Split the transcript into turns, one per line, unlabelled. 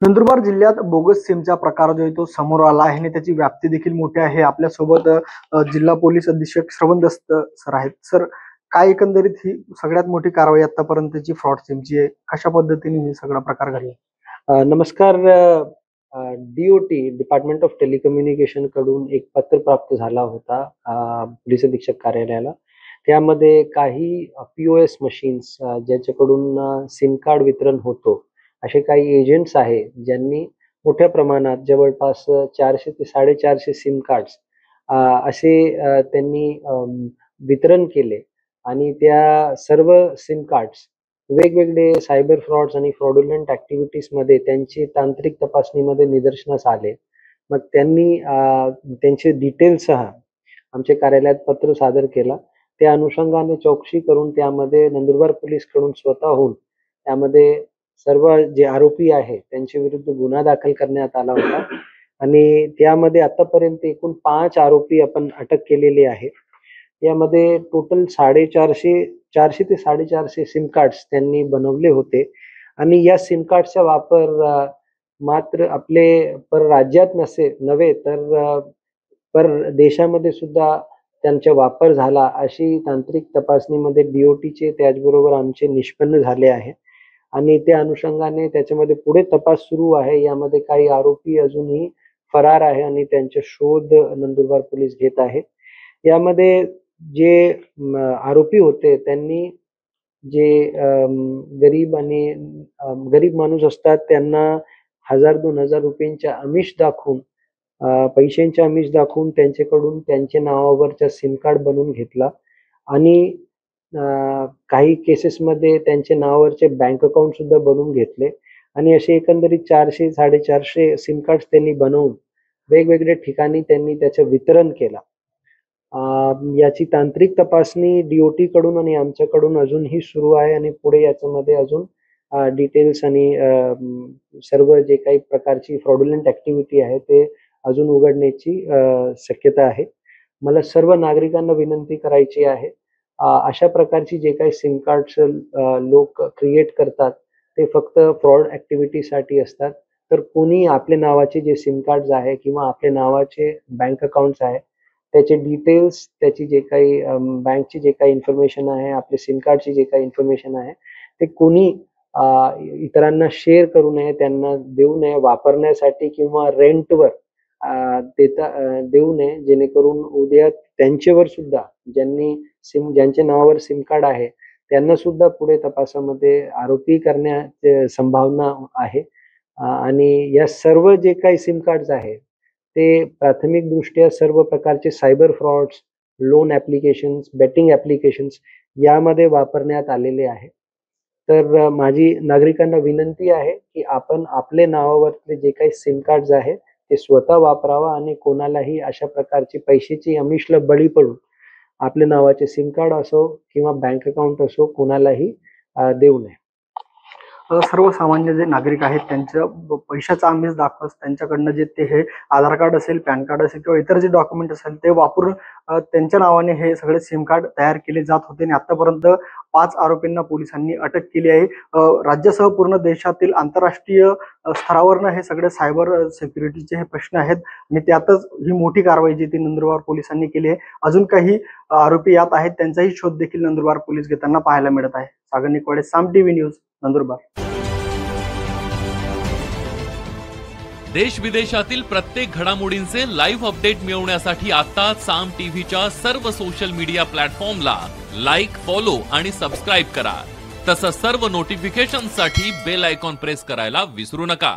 नंदुरबार जिल्ह्यात बोगस सिमचा प्रकार जो आहे तो समोर आला आहे आणि त्याची व्याप्ती देखील मोठी आहे. आपल्यासोबत जिल्हा पोलीस अधीक्षक श्रवण दस्त सर आहेत. सर, काय एकंदरीत ही सगळ्यात मोठी कारवाई आतापर्यंतची फ्रॉड सिमची आहे? कशा पद्धतीने ही सगळा प्रकार घडला?
नमस्कार. DOT डिपार्टमेंट ऑफ टेलिकम्युनिकेशन कडून एक पत्र प्राप्त झाला होता पोलीस अधीक्षक कार्यालयाला. त्यामध्ये काही POS मशीन्स ज्याच्याकडून सिम कार्ड वितरण होतो असे काही एजंट्स आहे ज्यांनी मोठ्या प्रमाणात जवळपास 400 ते 450 सिम कार्ड्स असे त्यांनी वितरण केले आणि त्या सर्व सिम कार्ड्स वेगवेगळे सायबर फ्रॉड्स आणि फ्रॉडुलंट ॲक्टिव्हिटीजमध्ये त्यांची तांत्रिक तपासणीमध्ये निदर्शनास आले. मग त्यांनी त्यांचे डिटेल्ससह आमच्या कार्यालयात पत्र सादर केला. त्या अनुषंगाने चौकशी करून त्यामध्ये नंदुरबार पोलीसकडून स्वतःहून त्यामध्ये सर्व जे आरोपी आहे त्यांच्या विरुद्ध गुन्हा दाखल करण्यात आला होता आणि त्यामध्ये आतापर्यंत एकूण 5 आरोपी आपण अटक केलेले आहे. यामध्ये टोटल 450 ते 450 सिम कार्ड्स त्यांनी बनवले होते आणि या सिम कार्डचा वापर मात्र आपले परराज्यात नव्हे तर परदेशामध्ये सुद्धा त्यांचा वापर झाला अशी तांत्रिक तपासणीमध्ये DOTचे त्याचबरोबर आमचे निष्पन्न झाले आहे आणि त्या अनुषंगाने त्याच्यामध्ये पुढे तपास सुरू आहे. यामध्ये काही आरोपी अजूनही फरार आहे आणि त्यांचा शोध नंदुरबार पोलीस घेत आहे. यामध्ये जे आरोपी होते त्यांनी जे गरीब माणूस असतात त्यांना 1000-2000 रुपयांच्या आमिष दाखवून पैशांच्या आमिष दाखवून त्यांच्याकडून त्यांच्या नावावरचा सिम कार्ड बनवून घेतला आणि काही केसेसमध्ये त्यांच्या नावावरचे बँक अकाउंट सुद्धा बनवून घेतले आणि असे एकंदरीत 400-450 सिम कार्ड्स त्यांनी बनवून वेगवेगळ्या ठिकाणी त्यांनी त्याचं वितरण केलं. याची तांत्रिक तपासणी DOT कडून आणि आमच्याकडून अजूनही सुरू आहे आणि पुढे याच्यामध्ये अजून डिटेल्स आणि सर्व जे काही प्रकारची फ्रॉडुलंट ॲक्टिव्हिटी आहे ते अजून उघडण्याची शक्यता आहे. मला सर्व नागरिकांना विनंती करायची आहे, अशा प्रकारची जे काही सिम कार्ड्स लोक क्रिएट करतात ते फक्त फ्रॉड ॲक्टिव्हिटीसाठी असतात. तर कोणी आपल्या नावाचे जे सिम कार्ड्स आहे किंवा आपल्या नावाचे बँक अकाउंट्स आहे त्याचे डिटेल्स, त्याची जे काही बँकची जे काही इन्फॉर्मेशन आहे, आपल्या सिम कार्डची जे काही इन्फॉर्मेशन आहे ते कोणी इतरांना शेअर करू नये, त्यांना देऊ नये वापरण्यासाठी किंवा रेंटवर देऊ नये, जेणेकरून उद्या त्यांच्यावर सुद्धा ज्यांच्या नावावर सिम कार्ड आहे त्यांना सुद्धा पुढे तपासामध्ये आरोपी करण्याची संभावना आहे. आणि या सर्व जे काही सिम कार्ड्स आहे ते प्राथमिक दृष्ट्या सर्व प्रकारचे cyber frauds, loan applications, betting applications यामध्ये वापरण्यात आलेले आहे. तर माझी नागरिकांना विनंती आहे की आपण आपले नावावरचे जे काही सिम कार्ड्स आहे ते स्वतः वापरावा आणि कोणालाही अशा प्रकारची पैशाची आमिषला बळी पडून आपल्या नावाचे सिम कार्ड असो किंवा बँक अकाउंट असो कोणालाही देऊ नये.
सर्वसामान्य जे नागरिक आहेत त्यांच्या पैशाचा आमिष दाखवत त्यांच्याकडनं जे ते हे आधार कार्ड असेल, पॅन कार्ड असेल किंवा इतर जे डॉक्युमेंट असेल ते वापरून त्यांच्या नावाने हे सगळे सिम कार्ड तयार केले जात होते आणि आतापर्यंत 5 आरोपींना पोलिसांनी अटक केली आहे. राज्यासह पूर्ण देशातील आंतरराष्ट्रीय स्तरावरनं हे सगळे सायबर सिक्युरिटीचे हे प्रश्न आहेत आणि त्यातच ही मोठी कारवाई जी ती नंदुरबार पोलिसांनी केली आहे. अजून काही आरोपी यात आहेत, त्यांचाही शोध देखील नंदुरबार पोलीस घेताना पाहायला मिळत आहे. सागर निकवाडे, साम TV न्यूज, नंदुरबार.
देश विदेशातील प्रत्येक घडामोडींचे लाईव्ह अपडेट मिळवण्यासाठी आता साम टीव्हीच्या सर्व सोशल मीडिया प्लॅटफॉर्मला लाईक, फॉलो आणि सबस्क्राईब करा. तसंच सर्व नोटिफिकेशनसाठी बेल आयकॉन प्रेस करायला विसरू नका.